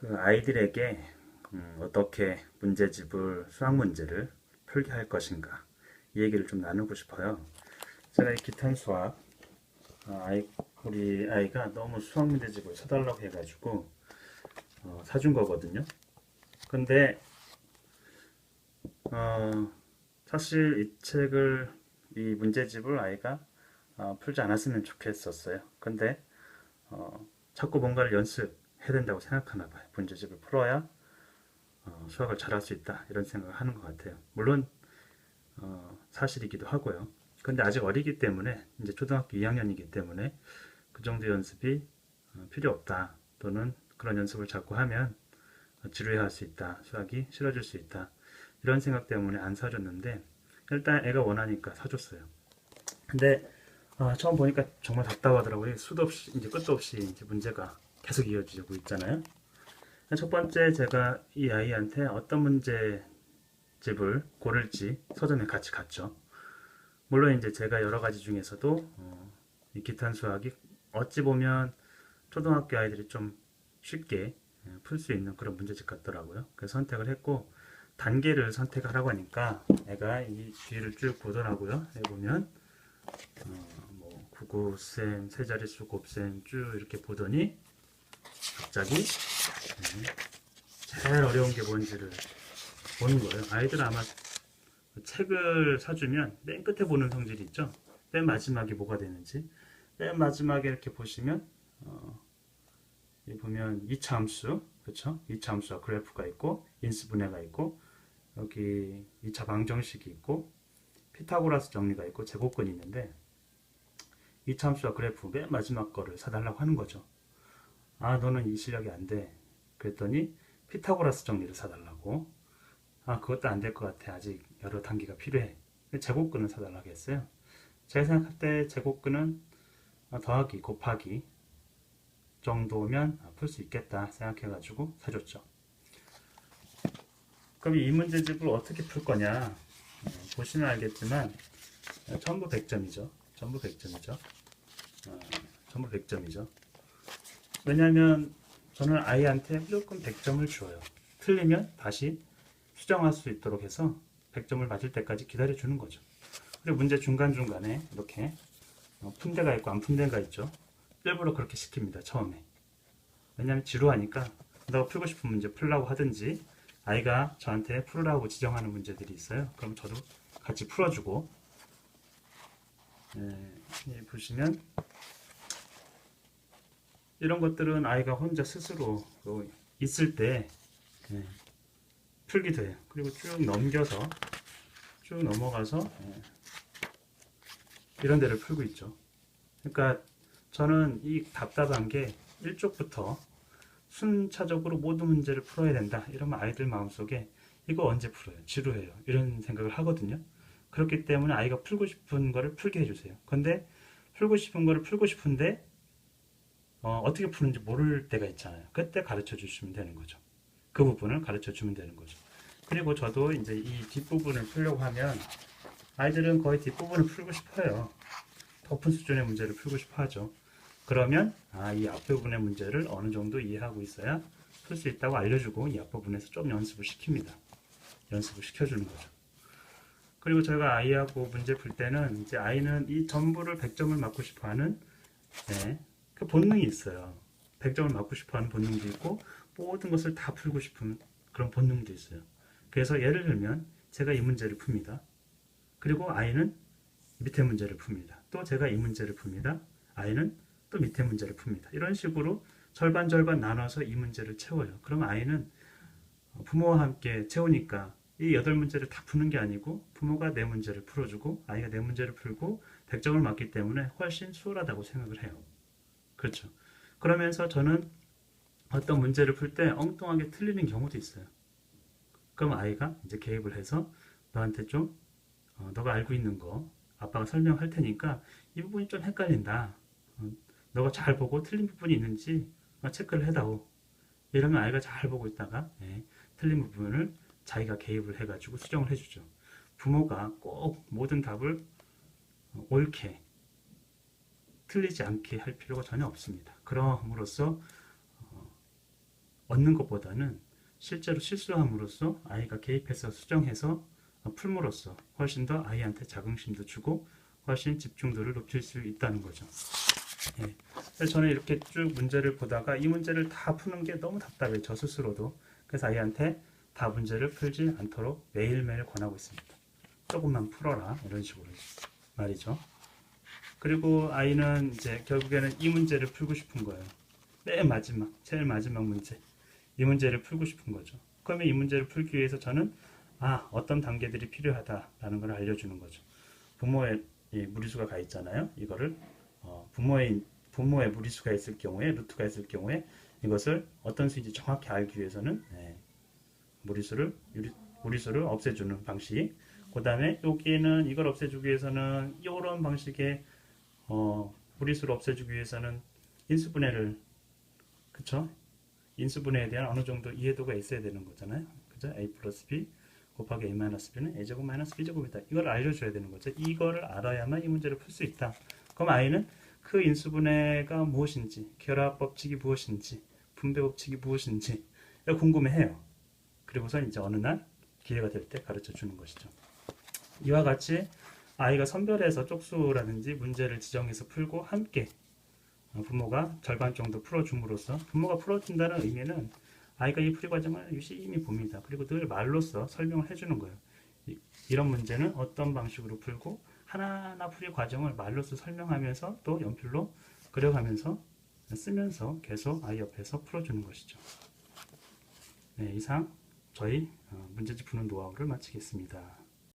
그 아이들에게 어떻게 문제집을 수학 문제를 풀게 할 것인가 이 얘기를 좀 나누고 싶어요. 제가 이 기탄 수학 우리 아이가 너무 수학 문제집을 사달라고 해가지고 사준 거거든요. 근데 어, 사실 이 문제집을 아이가 풀지 않았으면 좋겠었어요. 근데 자꾸 뭔가를 연습해야 된다고 생각하나 봐요. 문제집을 풀어야 수학을 잘할 수 있다 이런 생각을 하는 것 같아요. 물론 사실이기도 하고요. 근데 아직 어리기 때문에 이제 초등학교 2학년이기 때문에 그 정도 연습이 필요 없다, 또는 그런 연습을 자꾸 하면 지루해할 수 있다, 수학이 싫어질 수 있다, 이런 생각 때문에 안 사줬는데, 일단 애가 원하니까 사줬어요. 근데 처음 보니까 정말 답답하더라고요. 수도 없이 이제 끝도 없이 이제 문제가 계속 이어지고 있잖아요. 첫 번째, 제가 이 아이한테 어떤 문제집을 고를지 서점에 같이 갔죠. 물론 이제 제가 여러 가지 중에서도 이 기탄 수학이 어찌 보면 초등학교 아이들이 좀 쉽게 풀 수 있는 그런 문제집 같더라고요. 그래서 선택을 했고, 단계를 선택하라고 하니까 애가 이 뒤를 쭉 보더라고요. 해보면 뭐 99센, 세 자릿수 곱셈 쭉 이렇게 보더니 갑자기 제일 어려운 게 뭔지를 보는 거예요. 아이들은 아마 책을 사주면 맨 끝에 보는 성질이 있죠. 맨 마지막에 뭐가 되는지. 맨 마지막에 이렇게 보시면 여기 보면 2차 함수, 그렇죠? 2차 함수와 그래프가 있고 인수분해가 있고 여기 2차 방정식이 있고 피타고라스 정리가 있고 제곱근이 있는데, 2차 함수와 그래프 맨 마지막 거를 사달라고 하는 거죠. 너는 이 실력이 안 돼. 그랬더니 피타고라스 정리를 사달라고. 그것도 안 될 것 같아. 아직 여러 단계가 필요해. 제곱근을 사달라고 했어요. 제가 생각할 때 제곱근은 더하기, 곱하기 정도면 풀 수 있겠다 생각해가지고 사줬죠. 그럼 이 문제집을 어떻게 풀 거냐? 보시면 알겠지만 전부 100점이죠. 전부 100점이죠. 전부 100점이죠. 왜냐하면 저는 아이한테 무조건 100점을 줘요. 틀리면 다시 수정할 수 있도록 해서 100점을 맞을 때까지 기다려주는 거죠. 그리고 문제 중간중간에 이렇게 푼 데가 있고 안 푼 데가 있죠. 일부러 그렇게 시킵니다. 처음에. 왜냐하면 지루하니까 너가 풀고 싶은 문제 풀라고 하든지, 아이가 저한테 풀으라고 지정하는 문제들이 있어요. 그럼 저도 같이 풀어주고, 보시면 이런 것들은 아이가 혼자 스스로 있을 때 풀기도 해요. 그리고 쭉 넘어가서 이런 데를 풀고 있죠. 그러니까 저는 이 답답한 게 1쪽부터 순차적으로 모든 문제를 풀어야 된다 이러면 아이들 마음속에 이거 언제 풀어요? 지루해요. 이런 생각을 하거든요. 그렇기 때문에 아이가 풀고 싶은 거를 풀게 해주세요. 근데 풀고 싶은 거를 풀고 싶은데 어떻게 푸는지 모를 때가 있잖아요. 그때 가르쳐 주시면 되는 거죠. 그 부분을 가르쳐 주면 되는 거죠. 그리고 저도 이제 이 뒷부분을 풀려고 하면 아이들은 거의 뒷부분을 풀고 싶어요. 높은 수준의 문제를 풀고 싶어 하죠. 그러면 이 앞부분의 문제를 어느 정도 이해하고 있어야 풀 수 있다고 알려주고 이 앞부분에서 좀 연습을 시킵니다. 연습을 시켜주는 거죠. 그리고 제가 아이하고 문제 풀 때는 이제 아이는 이 전부를 100점을 맞고 싶어 하는 그 본능이 있어요. 100점을 맞고 싶어 하는 본능도 있고 모든 것을 다 풀고 싶은 그런 본능도 있어요. 그래서 예를 들면 제가 이 문제를 풉니다. 그리고 아이는 밑에 문제를 풉니다. 또 제가 이 문제를 풉니다. 아이는 또 밑에 문제를 풉니다. 이런 식으로 절반 절반 나눠서 이 문제를 채워요. 그럼 아이는 부모와 함께 채우니까 이 8문제를 다 푸는 게 아니고 부모가 내 문제를 풀어주고 아이가 내 문제를 풀고 100점을 맞기 때문에 훨씬 수월하다고 생각을 해요. 그렇죠. 그러면서 저는 어떤 문제를 풀 때 엉뚱하게 틀리는 경우도 있어요. 그럼 아이가 이제 개입을 해서 너한테 좀 너가 알고 있는 거 아빠가 설명할 테니까 이 부분이 좀 헷갈린다. 너가 잘 보고 틀린 부분이 있는지 체크를 해다오. 이러면 아이가 잘 보고 있다가 틀린 부분을 자기가 개입을 해가지고 수정을 해주죠. 부모가 꼭 모든 답을 옳게 틀리지 않게 할 필요가 전혀 없습니다. 그럼으로써 얻는 것보다는 실제로 실수함으로써 아이가 개입해서 수정해서 풀므로써 훨씬 더 아이한테 자긍심도 주고 훨씬 집중도를 높일 수 있다는 거죠. 예. 그래서 저는 이렇게 쭉 문제를 보다가 이 문제를 다 푸는 게 너무 답답해요. 저 스스로도. 그래서 아이한테 다 문제를 풀지 않도록 매일매일 권하고 있습니다. 조금만 풀어라 이런 식으로 말이죠. 그리고 아이는 이제 결국에는 이 문제를 풀고 싶은 거예요. 맨 마지막, 제일 마지막 문제. 이 문제를 풀고 싶은 거죠. 그러면 이 문제를 풀기 위해서 저는 어떤 단계들이 필요하다라는 걸 알려주는 거죠. 부모의 무리수가 가 있잖아요. 이거를 부모의 무리수가 있을 경우에 루트가 있을 경우에 이것을 어떤 수인지 정확히 알기 위해서는 무리수를 없애주는 방식. 그 다음에 여기에는 이걸 없애주기 위해서는 이런 방식의 무리수를 없애주기 위해서는 인수분해를 그쵸? 인수분해에 대한 어느 정도 이해도가 있어야 되는 거잖아요. 그죠? a 플러스 b 곱하기 a 마이너스 b는 a제곱 마이너스 b제곱이다. 이걸 알려줘야 되는 거죠. 이거를 알아야만 이 문제를 풀 수 있다. 그럼 아이는 그 인수분해가 무엇인지, 결합 법칙이 무엇인지, 분배 법칙이 무엇인지 궁금해해요. 그리고서 이제 어느 날 기회가 될 때 가르쳐 주는 것이죠. 이와 같이 아이가 선별해서 쪽수라든지 문제를 지정해서 풀고 함께 부모가 절반 정도 풀어줌으로써 부모가 풀어준다는 의미는 아이가 이 풀이 과정을 유심히 봅니다. 그리고 늘 말로써 설명을 해주는 거예요. 이런 문제는 어떤 방식으로 풀고 하나하나 풀이 과정을 말로써 설명하면서 또 연필로 그려가면서 쓰면서 계속 아이 옆에서 풀어주는 것이죠. 네, 이상 저희 문제집 푸는 노하우를 마치겠습니다.